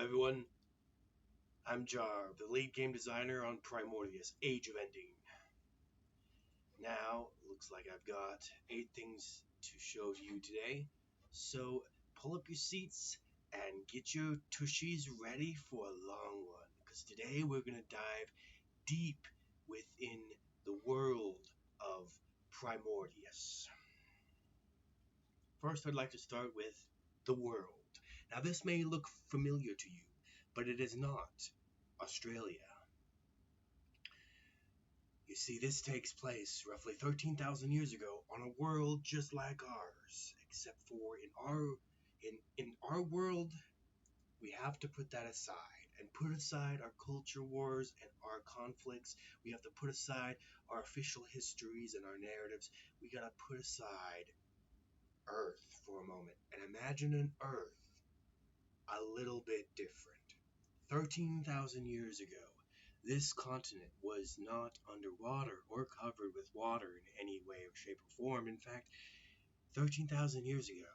everyone, I'm Jar, the lead game designer on PRiMORDiUUS, Age of Ending. Now, looks like I've got 8 things to show you today, so pull up your seats and get your tushies ready for a long one, because today we're going to dive deep within the world of PRiMORDiUUS. First, I'd like to start with the world. Now, this may look familiar to you, but it is not Australia. You see, this takes place roughly 13,000 years ago on a world just like ours, except for in our world, we have to put that aside and put aside our culture wars and our conflicts. We have to put aside our official histories and our narratives. We gotta put aside Earth for a moment and imagine an Earth a little bit different. 13,000 years ago, this continent was not underwater or covered with water in any way or shape or form. In fact, 13,000 years ago,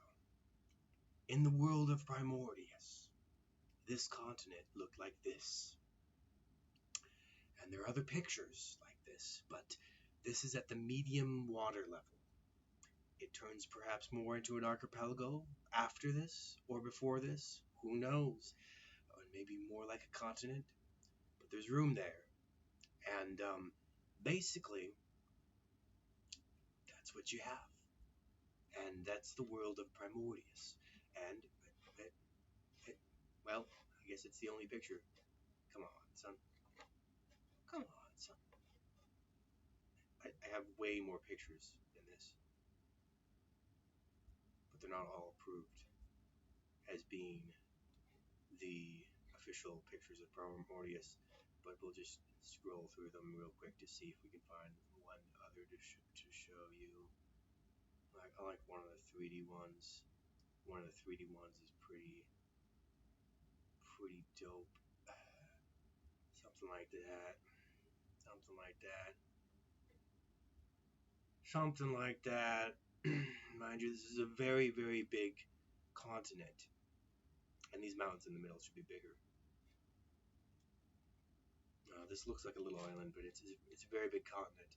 in the world of PRiMORDiUUS, this continent looked like this. And there are other pictures like this, but this is at the medium water level. It turns perhaps more into an archipelago after this or before this. Who knows? Or maybe more like a continent. But there's room there. And basically, that's what you have. And that's the world of PRiMORDiUUS. And, well, I guess it's the only picture. Come on, son. Come on, son. I have way more pictures than this. But they're not all approved as being the official pictures of PRiMORDiUUS. But we'll just scroll through them real quick to see if we can find one other to show you. I like one of the 3D ones. One of the 3D ones is pretty dope. Something like that. Something like that. Something like that. Mind you, this is a very, very big continent. And these mountains in the middle should be bigger. This looks like a little island, but it's a very big continent.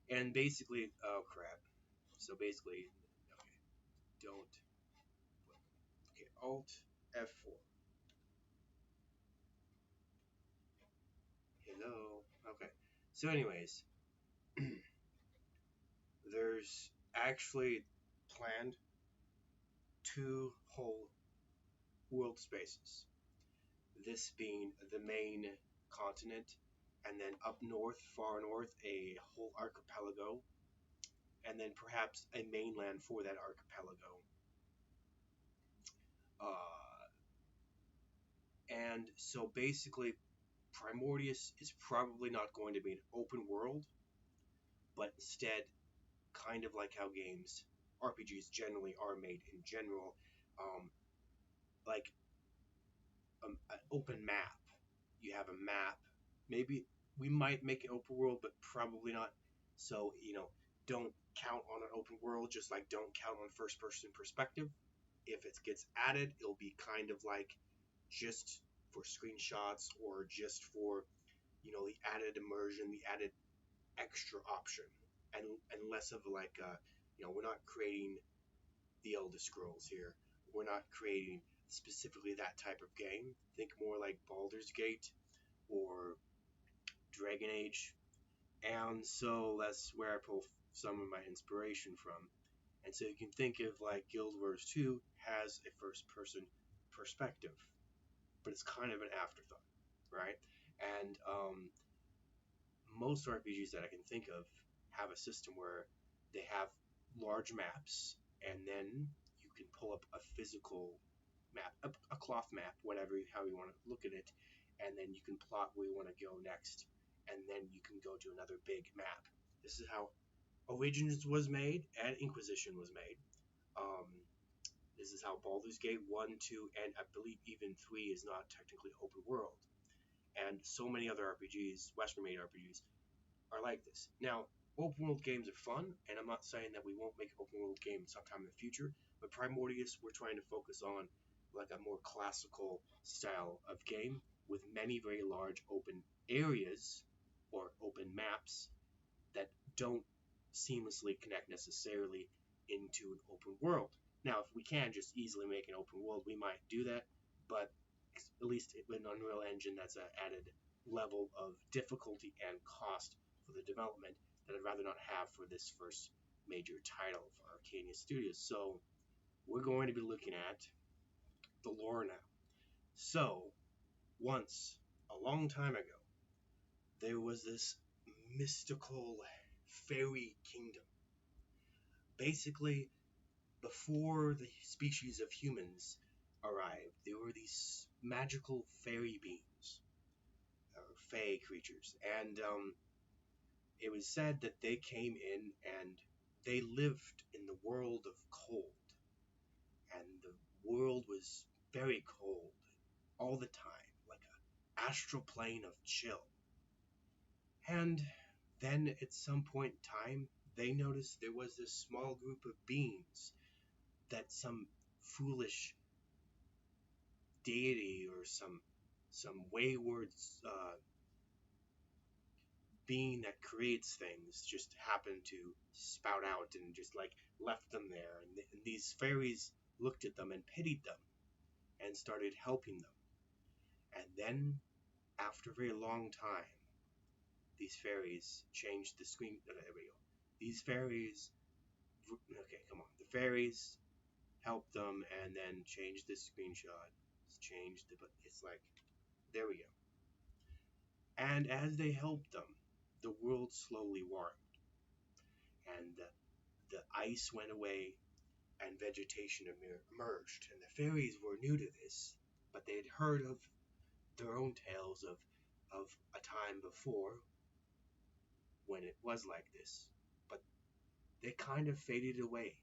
And basically, oh crap. So basically, okay, Alt F4. Hello. Okay. So anyways, there's actually planned 2 whole world spaces. This being the main continent, and then up north, far north, a whole archipelago, and then perhaps a mainland for that archipelago. And so basically, PRiMORDiUUS is probably not going to be an open world, but instead, kind of like how games, RPGs generally are made in general, like an open map. You have a map. Maybe we might make it open world, but probably not. So, don't count on an open world, just like don't count on first person perspective. If it gets added, it'll be kind of like just for screenshots or just for, the added immersion, the added extra option, and less of like, we're not creating the Elder Scrolls here. We're not creating specifically that type of game. Think more like Baldur's Gate or Dragon Age. And so that's where I pull some of my inspiration from. And so you can think of like Guild Wars 2 has a first person perspective, but it's kind of an afterthought, right? And most RPGs that I can think of have a system where they have large maps, and then you can pull up a physical map, a cloth map, whatever, how you want to look at it, and then you can plot where you want to go next, and then you can go to another big map. This is how Origins was made and Inquisition was made. This is how Baldur's Gate 1, 2, and I believe even 3 is not technically open world. And so many other RPGs, Western-made RPGs, are like this. Now, open world games are fun, and I'm not saying that we won't make open world games sometime in the future, but PRiMORDiUUS, we're trying to focus on like a more classical style of game with many very large open areas or open maps that don't seamlessly connect necessarily into an open world. Now, if we can just easily make an open world, we might do that, but at least with an Unreal Engine, that's an added level of difficulty and cost for the development that I'd rather not have for this first major title for Arcana Studios. So we're going to be looking at the lore now. So once, a long time ago, there was this mystical fairy kingdom. Basically, before the species of humans arrived, there were these magical fairy beings, or fae creatures, and it was said that they came in and they lived in the world of cold, and the world was very cold all the time, like an astral plane of chill. And then at some point in time, they noticed there was this small group of beings that some foolish deity or some wayward being that creates things just happened to spout out and just like left them there. And these fairies looked at them and pitied them and started helping them. And then, after a very long time, these fairies changed the screen. There we go. These fairies, okay, come on. The fairies helped them and then changed the screenshot. Changed the, but it's like, there we go. And as they helped them, the world slowly warmed, and the ice went away, and vegetation emerged. And the fairies were new to this, but they had heard of their own tales of a time before when it was like this. But they kind of faded away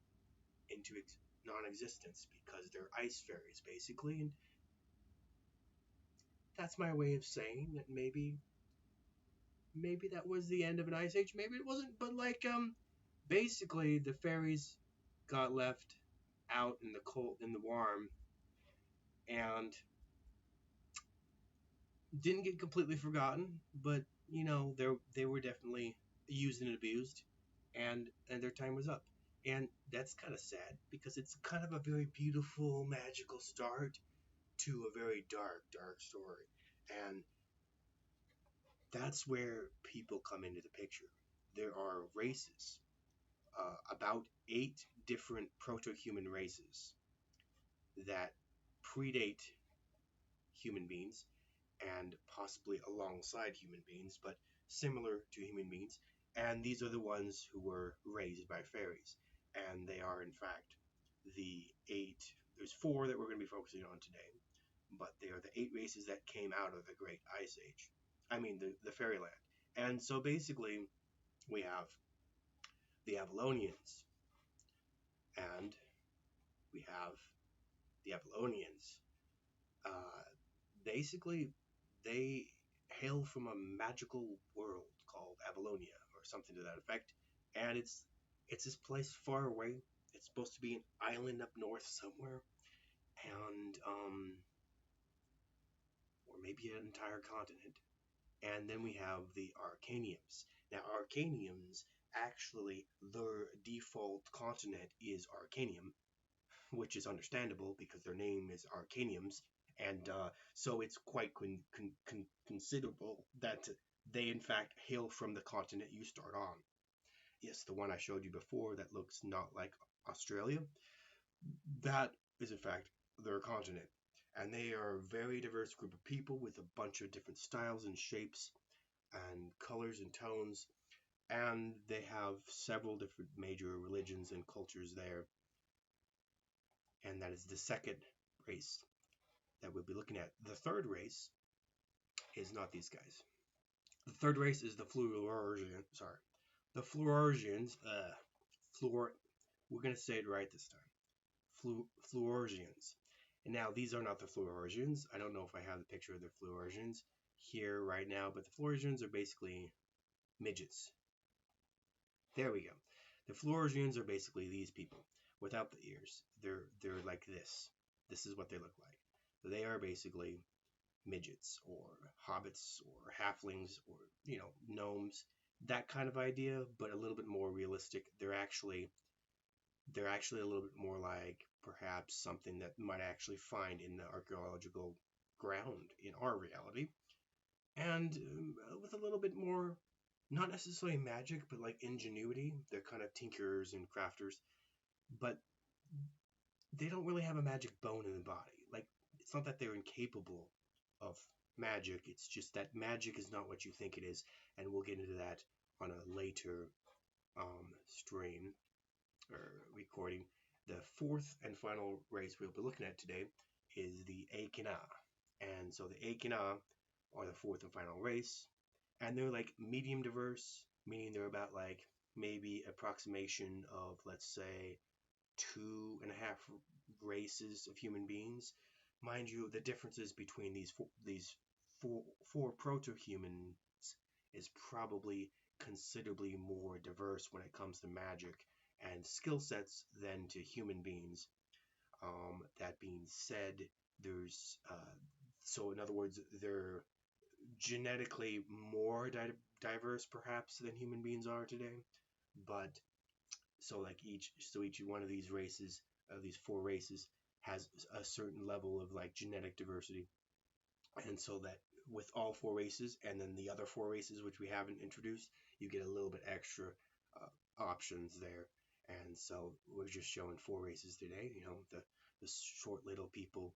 into non-existence because they're ice fairies, basically. And that's my way of saying that maybe that was the end of an ice age. Maybe it wasn't, but like basically the fairies got left out in the cold, in the warm, and didn't get completely forgotten, but you know, they were definitely used and abused, and their time was up. And that's kind of sad because it's kind of a very beautiful, magical start to a very dark story. And that's where people come into the picture. There are races, about 8 different proto-human races that predate human beings and possibly alongside human beings, but similar to human beings. And these are the ones who were raised by fairies. And they are, in fact, the 8. There's 4 that we're going to be focusing on today, but they are the 8 races that came out of the Great Ice Age. I mean, the fairyland. And so basically, we have the Avalonians, and we have the Avalonians. Basically, they hail from a magical world called Avalonia, or something to that effect. And it's this place far away. It's supposed to be an island up north somewhere, and or maybe an entire continent. And then we have the Arcaniums. Now, Arcaniums, actually, their default continent is Arcanium, which is understandable because their name is Arcaniums, and so it's quite considerable that they, in fact, hail from the continent you start on. Yes, the one I showed you before that looks not like Australia, that is, in fact, their continent. And they are a very diverse group of people with a bunch of different styles and shapes and colors and tones, and they have several different major religions and cultures there. And that is the second race that we'll be looking at. The third race is not these guys. The third race is the Fluorsians. Sorry. The Fluorsians. We're going to say it right this time. Fluorsians. And now, these are not the Fluorsians. I don't know if I have the picture of the Fluorsians here right now, but the Fluorsians are basically midgets. There we go. The Fluorsians are basically these people without the ears. They're like this. this is what they look like. They are basically midgets or hobbits or halflings or, you know, gnomes, that kind of idea, but a little bit more realistic. They're actually a little bit more like perhaps something that might actually find in the archaeological ground in our reality, and with a little bit more, not necessarily magic, but like ingenuity. They're kind of tinkerers and crafters, but they don't really have a magic bone in the body. Like, it's not that they're incapable of magic, it's just that magic is not what you think it is, and we'll get into that on a later stream or recording. The fourth and final race we'll be looking at today is the ARCANA. And so the ARCANA are the fourth and final race, and they're like medium diverse, meaning they're about like maybe approximation of, let's say, 2.5 races of human beings. Mind you, the differences between these four proto-humans is probably considerably more diverse when it comes to magic and skill sets than to human beings. That being said, there's so in other words, they're genetically more diverse perhaps than human beings are today, but so like each one of these races, these four races, has a certain level of like genetic diversity, and so that with all four races and then the other four races which we haven't introduced, you get a little bit extra options there. And so we're just showing four races today. You know, the short little people,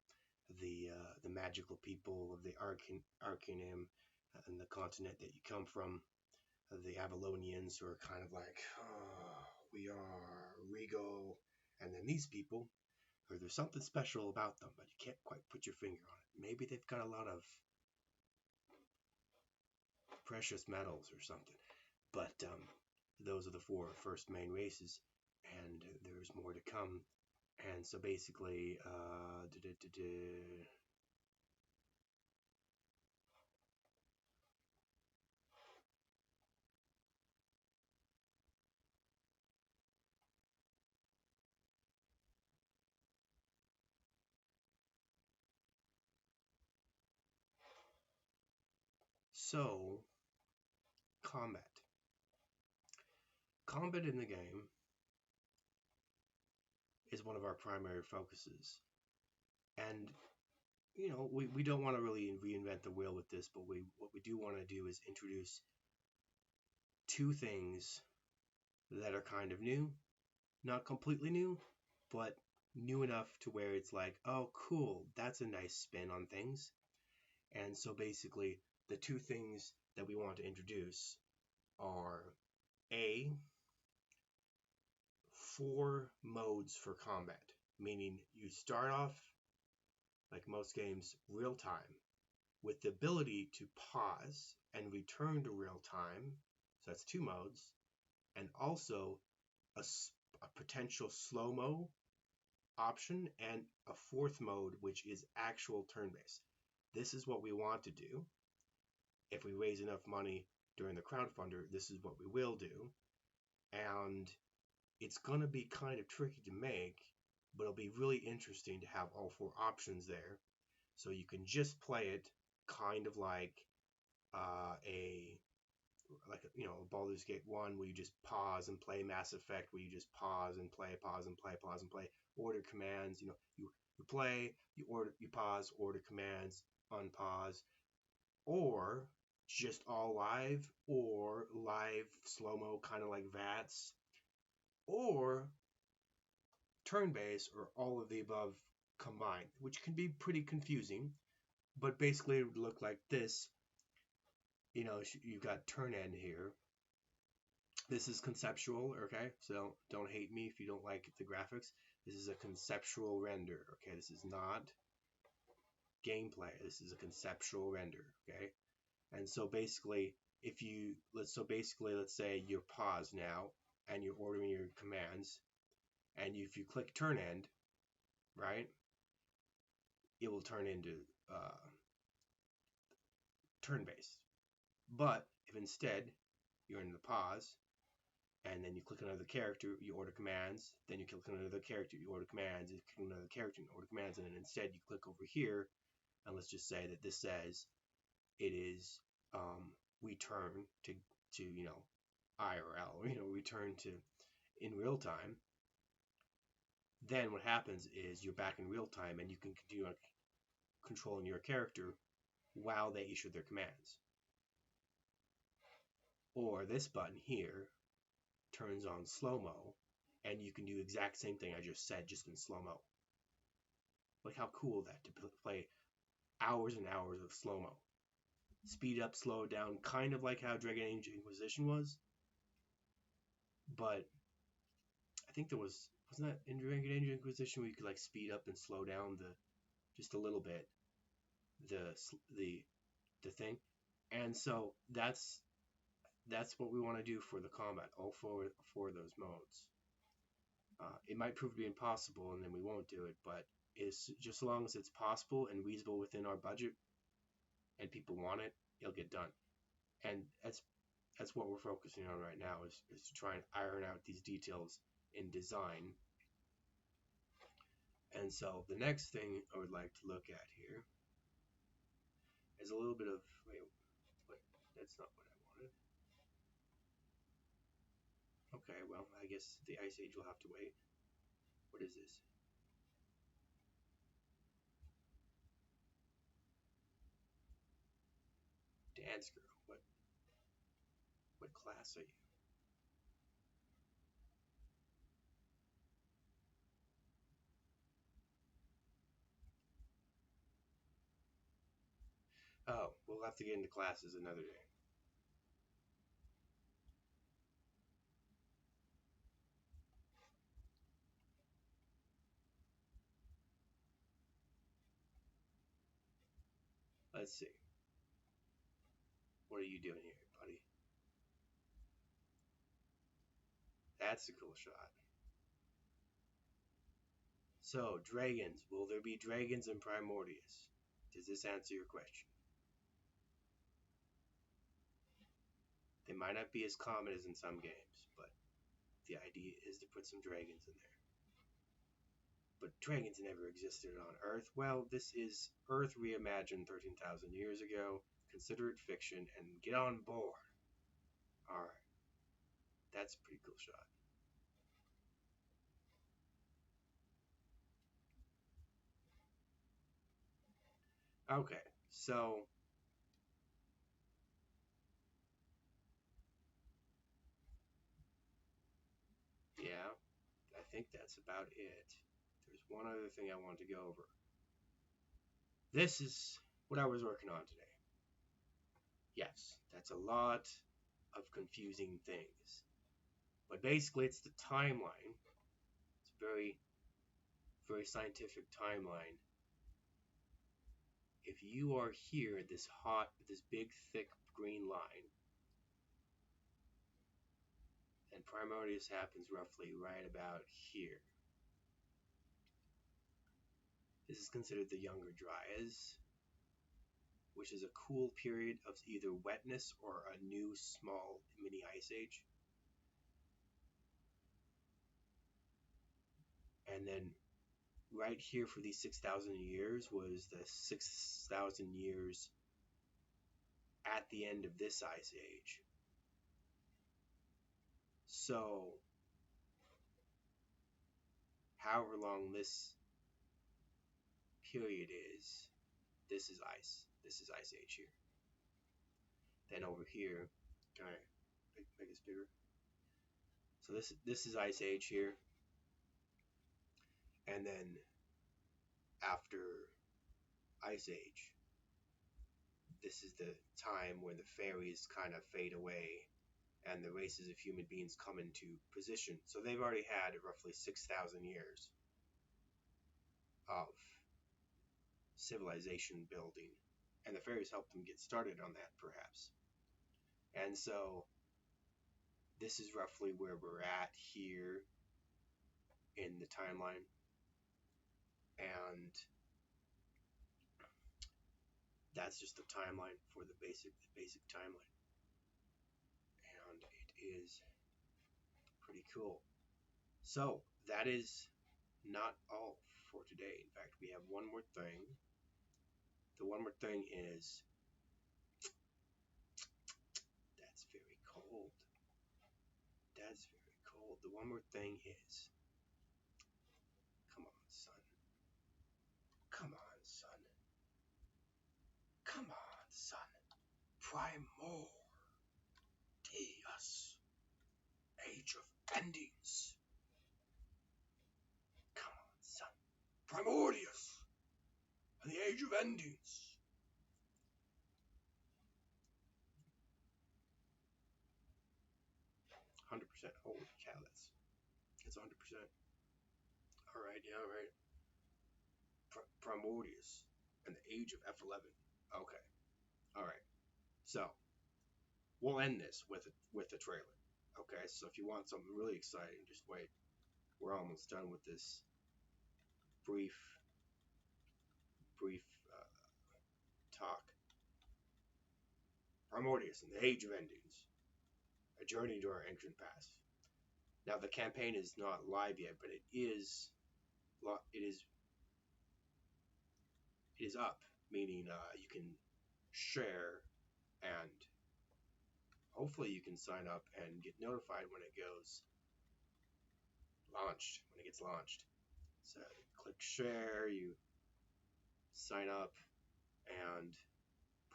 the magical people of the Arcanum and the continent that you come from, the Avalonians, who are kind of like, oh, we are regal, and then these people, or there's something special about them, but you can't quite put your finger on it. Maybe they've got a lot of precious metals or something. But those are the four first main races, and there's more to come. And so basically, so combat. Combat in the game is one of our primary focuses. And, you know, we don't want to really reinvent the wheel with this, but what we do want to do is introduce two things that are kind of new. Not completely new, but new enough to where it's like, oh, cool, that's a nice spin on things. And so basically, the two things that we want to introduce are A, 4 modes for combat, meaning you start off, like most games, real time, with the ability to pause and return to real time. So that's 2 modes, and also a potential slow-mo option and a 4th mode, which is actual turn-based. This is what we want to do. If we raise enough money during the crowdfunder, this is what we will do. And it's going to be kind of tricky to make, but it'll be really interesting to have all 4 options there. So you can just play it kind of like you know, Baldur's Gate 1, where you just pause and play, Mass Effect, where you just pause and play, pause and play, pause and play, order commands, you know, you play, you pause, order commands, unpause, or just all live, or live slow-mo, kind of like VATS, or turn-based, or all of the above combined, which can be pretty confusing, but basically it would look like this. You know, you've got turn end here. This is conceptual, okay? So don't hate me if you don't like the graphics. This is a conceptual render, okay? This is not gameplay. This is a conceptual render, okay? And so basically, let's say you're paused now and you're ordering your commands, and if you click turn end, right, it will turn into turn-based. But if instead you're in the pause and then you click another character, you order commands, then you click another character, you order commands, you click another character, you order commands, and then instead you click over here, and let's just say that this says it is return to IRL, return to in real time. Then what happens is you're back in real time, and you can continue controlling your character while they issue their commands. Or this button here turns on slow-mo, and you can do the exact same thing I just said, just in slow-mo. Like how cool that to play hours and hours of slow-mo. Speed up, slow it down, kind of like how Dragon Age Inquisition was. But I think wasn't that in Dragon Age Inquisition where you could like speed up and slow down just a little bit the thing. And so that's what we want to do for the combat, all four of those modes. It might prove to be impossible, and then we won't do it, but it's just as long as it's possible and reasonable within our budget, and people want it, it'll get done. And that's what we're focusing on right now is to try and iron out these details in design. And so the next thing I would like to look at here is a little bit of wait, that's not what I wanted. Okay, well, I guess the Ice Age will have to wait. What is this? Dance girl. What class are you? Oh, we'll have to get into classes another day. Let's see. What are you doing here, buddy? That's a cool shot. So, dragons. Will there be dragons in PRiMORDiUUS? Does this answer your question? They might not be as common as in some games, but the idea is to put some dragons in there. But dragons never existed on Earth. Well, this is Earth reimagined 13,000 years ago. Consider it fiction and get on board. Alright. That's a pretty cool shot. Okay, so yeah, I think that's about it. There's one other thing I wanted to go over. This is what I was working on today. Yes, that's a lot of confusing things. But basically, it's the timeline. It's a very, very scientific timeline. If you are here at this big, thick green line, then PRiMORDiUUS happens roughly right about here. This is considered the Younger Dryas, which is a cool period of either wetness or a new small mini ice age. And then right here for these 6,000 years was the 6,000 years at the end of this ice age. So however long this period is, this is ice. This is ice age here. Then over here, can I make this bigger? So this is ice age here. And then after ice age, this is the time where the fairies kind of fade away and the races of human beings come into position. So they've already had roughly 6,000 years of civilization building, and the fairies helped them get started on that, perhaps. And so this is roughly where we're at here in the timeline. And that's just the timeline for the basic timeline. And it is Pretty cool. So that is not all for today. In fact, we have one more thing. The one more thing is, that's very cold. That's very cold. The one more thing is, come on, son. Come on, son. Come on, son. PRiMORdiUUS. Age of Endings. Come on, son. PRiMORdiUUS. And the Age of Endings. 100%. Holy cow, that's 100%. Alright, yeah, alright. PRiMORdiUUS and the Age of F11. Okay. Alright. So, we'll end this with a trailer. Okay, so if you want something really exciting, just wait. We're almost done with this brief talk. PRiMORdiUUS and the Age of Endings. A journey to our ancient past. Now the campaign is not live yet, but it is up, meaning you can share, and hopefully you can sign up and get notified when it gets launched. So click share, you sign up, and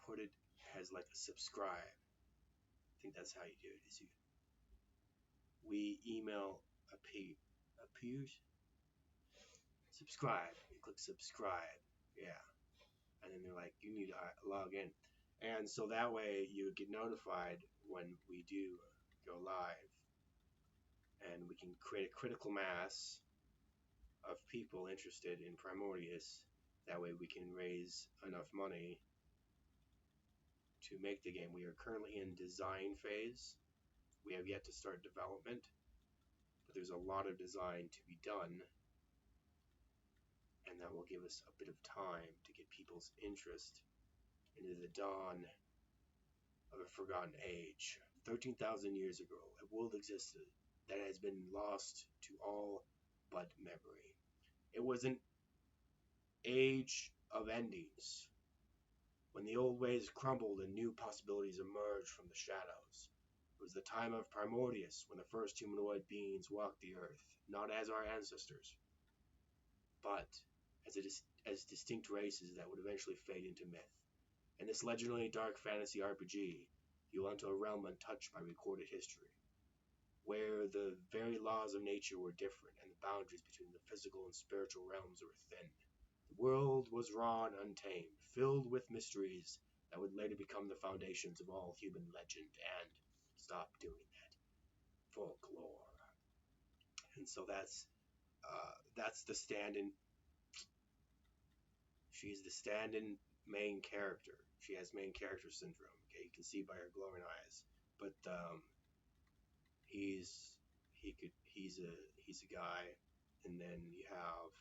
put it as like a subscribe. I think that's how you do it. We email appears subscribe. You click subscribe, yeah, and then they're like, you need to log in, and so that way you get notified when we do go live, and we can create a critical mass of people interested in PRiMORdiUUS. That way we can raise enough money to make the game. We are currently in design phase. We have yet to start development, but there's a lot of design to be done, and that will give us a bit of time to get people's interest into the dawn of a forgotten age. 13,000 years ago, a world existed that has been lost to all but memory. It was an age of endings, when the old ways crumbled and new possibilities emerged from the shadows. It was the time of PRiMORdiUUS, when the first humanoid beings walked the earth, not as our ancestors, but as distinct races that would eventually fade into myth. In this legendary dark fantasy RPG, you'll enter a realm untouched by recorded history, where the very laws of nature were different and the boundaries between the physical and spiritual realms were thin. The world was raw and untamed, filled with mysteries that would later become the foundations of all human legend and, stop doing that, folklore. And so that's the stand-in. She's the stand-in main character. She has main character syndrome. Okay, you can see by her glowing eyes. But he's a guy, and then you have.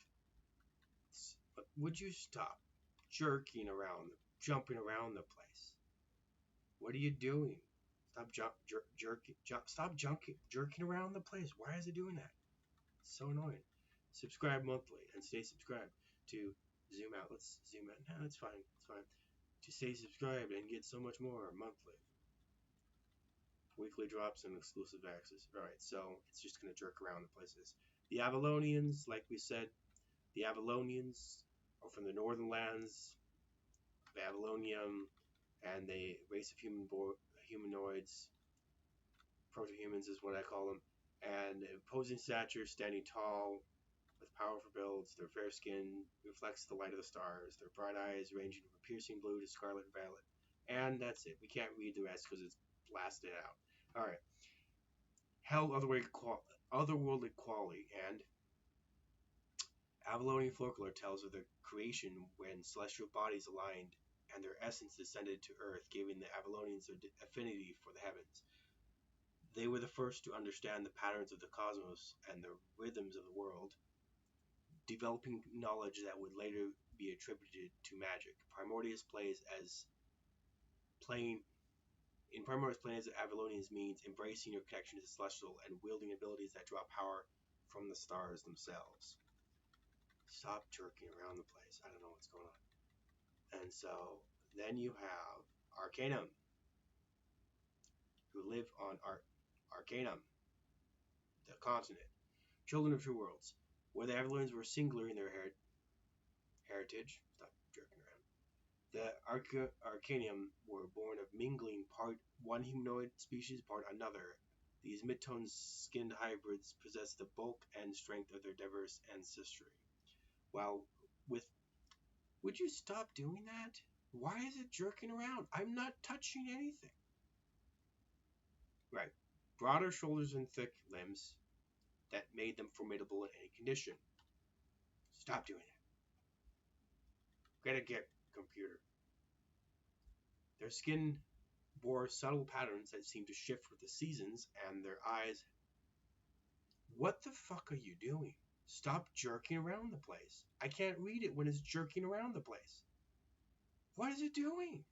Would you stop jumping around the place? What are you doing? Stop jerking around the place. Why is it doing that? It's so annoying. Subscribe monthly and stay subscribed to zoom out. Let's zoom out. No, it's fine. It's fine. To stay subscribed and get so much more monthly. Weekly drops and exclusive access. Alright, so it's just going to jerk around the places. The Avalonians, like we said, the Avalonians are from the northern lands of Avalonium, and they race of humanoids. Proto-humans is what I call them. And imposing stature, standing tall, with powerful builds. Their fair skin reflects the light of the stars. Their bright eyes ranging from piercing blue to scarlet and violet. And that's it. We can't read the rest because it's blasted out. Alright. Hell, otherworldly quality, and Avalonian folklore tells of their creation when celestial bodies aligned and their essence descended to earth, giving the Avalonians their affinity for the heavens. They were the first to understand the patterns of the cosmos and the rhythms of the world, developing knowledge that would later be attributed to magic. PRiMORdiUUS plays as playing In PRiMORdiUUS Planets of Avalonians means embracing your connection to the celestial and wielding abilities that draw power from the stars themselves. Stop jerking around the place. I don't know what's going on. And so then you have Arcanum, who live on Arcanum, the continent. Children of two worlds, where the Avalonians were singular in their heritage. Stop jerking around. The Arcanium were born of mingling part one humanoid species, part another. These mid-tone skinned hybrids possess the bulk and strength of their diverse ancestry. While with... Would you stop doing that? Why is it jerking around? I'm not touching anything. Right. Broader shoulders and thick limbs that made them formidable in any condition. Stop doing it. Get, computer. Their skin bore subtle patterns that seemed to shift with the seasons, and their eyes... What the fuck are you doing? Stop jerking around the place. I can't read it when it's jerking around the place. What is it doing?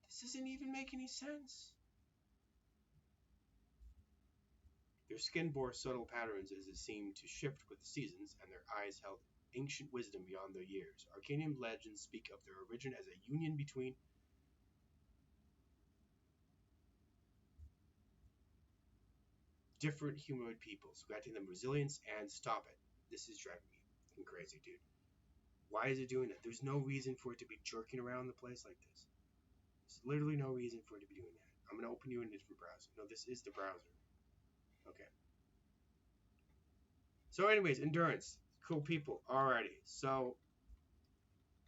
This doesn't even make any sense. Their skin bore subtle patterns as it seemed to shift with the seasons, and their eyes held ancient wisdom beyond their years. Arcanian legends speak of their origin as a union between different humanoid peoples, granting them resilience and... Stop it. This is driving me fucking crazy, dude. Why is it doing that? There's no reason for it to be jerking around the place like this. There's literally no reason for it to be doing that. I'm going to open you in a different browser. No, this is the browser. Okay. So anyways, endurance. Cool people. Alrighty. So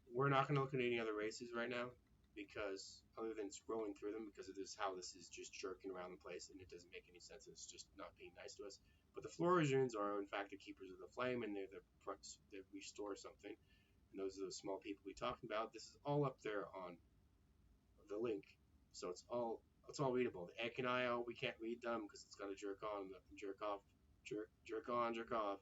we're not going to look at any other races right now, because other than scrolling through them, because of this, how this is just jerking around the place and it doesn't make any sense. It's just not being nice to us. But the Floridians are in fact the keepers of the flame, and they're the fronts that restore something. And those are the small people we talked about. This is all up there on the link, so it's all readable. The Ekanio, we can't read them because it's got to jerk on, jerk off, jerk on, jerk off.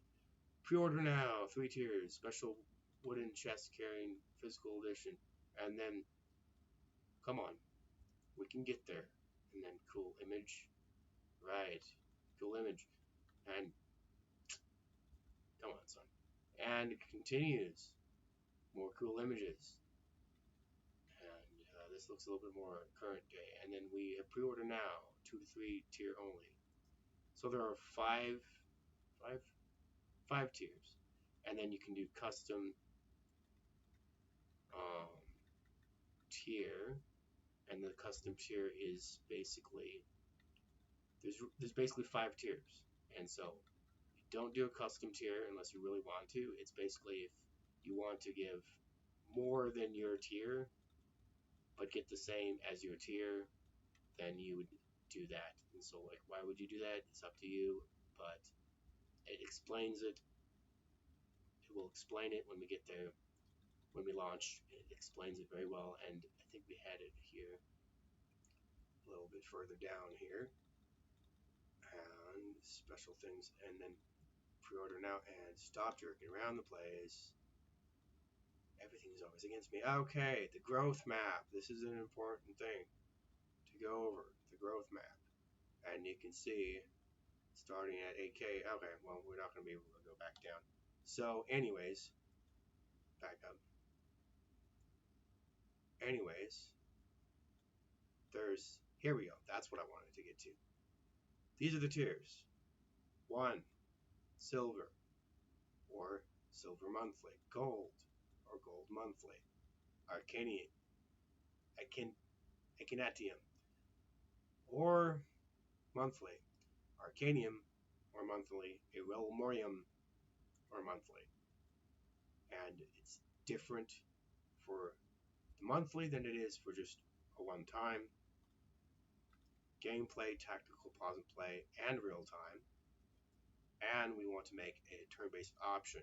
Pre-order now, 3 tiers, special wooden chest carrying physical edition, and then come on, we can get there. And then cool image, right? Cool image, and come on, son. And it continues, more cool images. And this looks a little bit more current day. And then we have pre-order now, 2 to 3 tier only. So there are five tiers, and then you can do custom tier, and the custom tier is basically there's basically 5 tiers, and so you don't do a custom tier unless you really want to. It's basically if you want to give more than your tier but get the same as your tier, then you would do that. And so, like, why would you do that? It's up to you, but it explains it. It will explain it when we get there, when we launch. It explains it very well, and I think we had it here, a little bit further down here, and special things, and then pre-order now, and stop jerking around the place. Everything's always against me. Okay, the growth map. This is an important thing to go over, the growth map. And you can see, starting at 8K, okay, well, we're not going to be able to go back down. So, anyways, back up. Anyways, here we go. That's what I wanted to get to. These are the tiers. 1, silver, or silver monthly. Gold, or gold monthly. Arcanatium, or monthly. Arcanium, or monthly. Irelmorium, or monthly. And it's different for the monthly than it is for just a one-time. Gameplay, tactical, pause and play, and real time. And we want to make a turn-based option.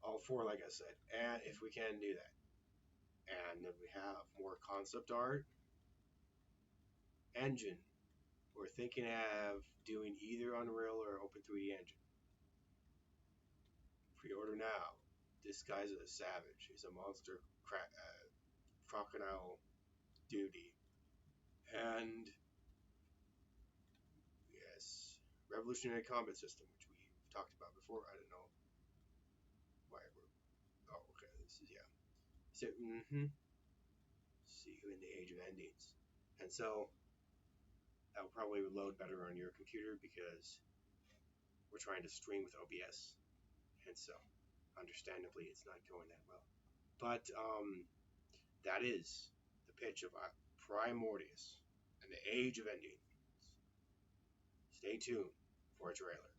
All 4, like I said, and if we can do that. And then we have more concept art. Engine. We're thinking of doing either Unreal or Open 3D Engine. Pre-order now. This guy's a savage. He's a monster crocodile duty. And yes, revolutionary combat system, which we've talked about before. I don't know why we're. Oh, okay. This is yeah. So, see you in the age of endings, and so that will probably load better on your computer because we're trying to stream with OBS, and so understandably it's not going that well. But that is the pitch of PRiMORDiUUS and the Age of Endings. Stay tuned for a trailer.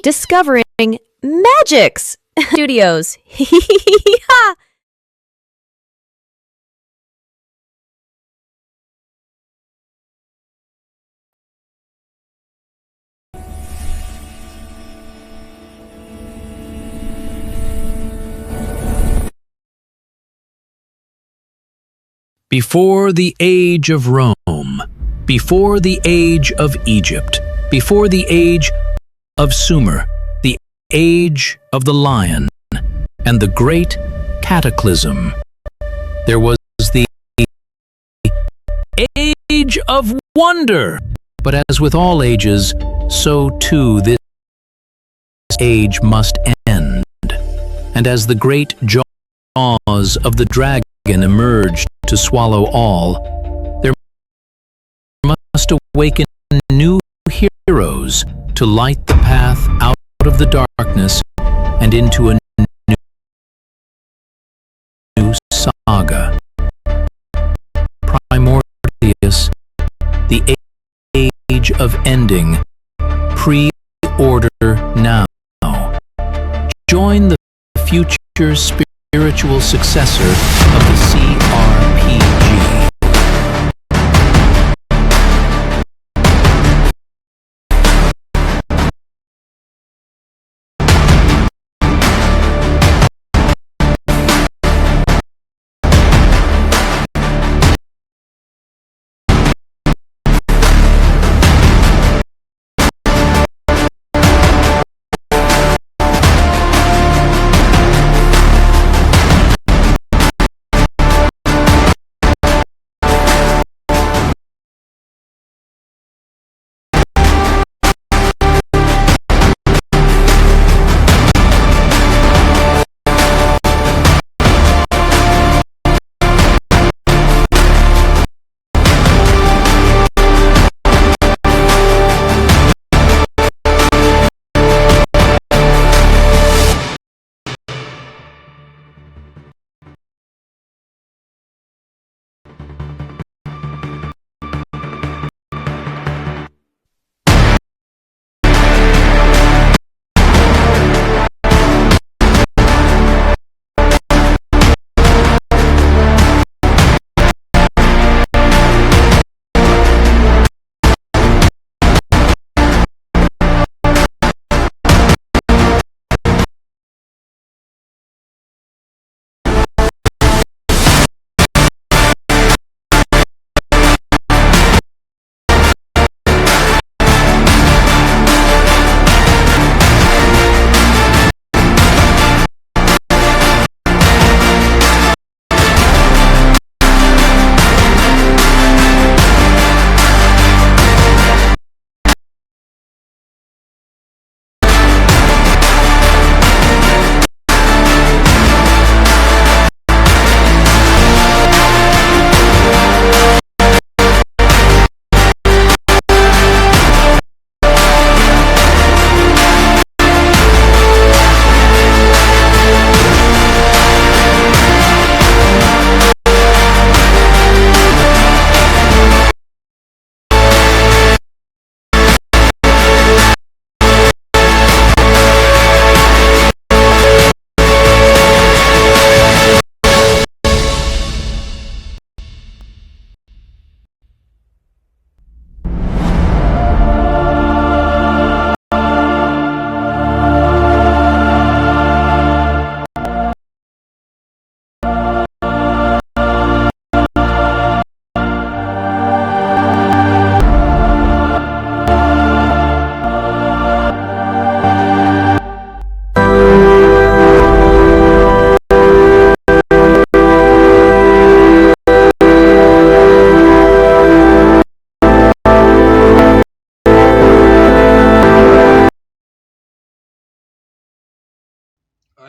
Discovering Magix Studios. Before the age of Rome, before the age of Egypt, before the age of Sumer, the age of the lion, and the great cataclysm, there was the age of wonder. But as with all ages, so too this age must end. And as the great jaws of the dragon emerged to swallow all, there must awaken new heroes to light the path out of the darkness and into a new saga. PRiMORDiUUS, the age of ending. Pre-order now. Join the future spiritual successor of the CRPG.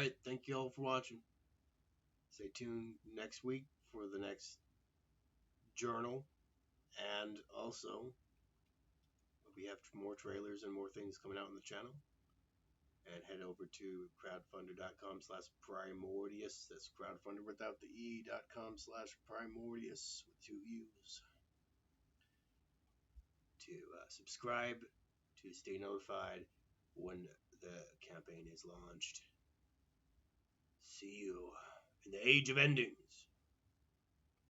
Alright, thank you all for watching. Stay tuned next week for the next journal. And also, we have more trailers and more things coming out on the channel. And head over to crowdfunder.com/PRiMORDiUS. That's crowdfunder without the E.com/PRiMORDiUS with 2 U's. To subscribe, to stay notified when the campaign is launched. See you in the Age of Ending.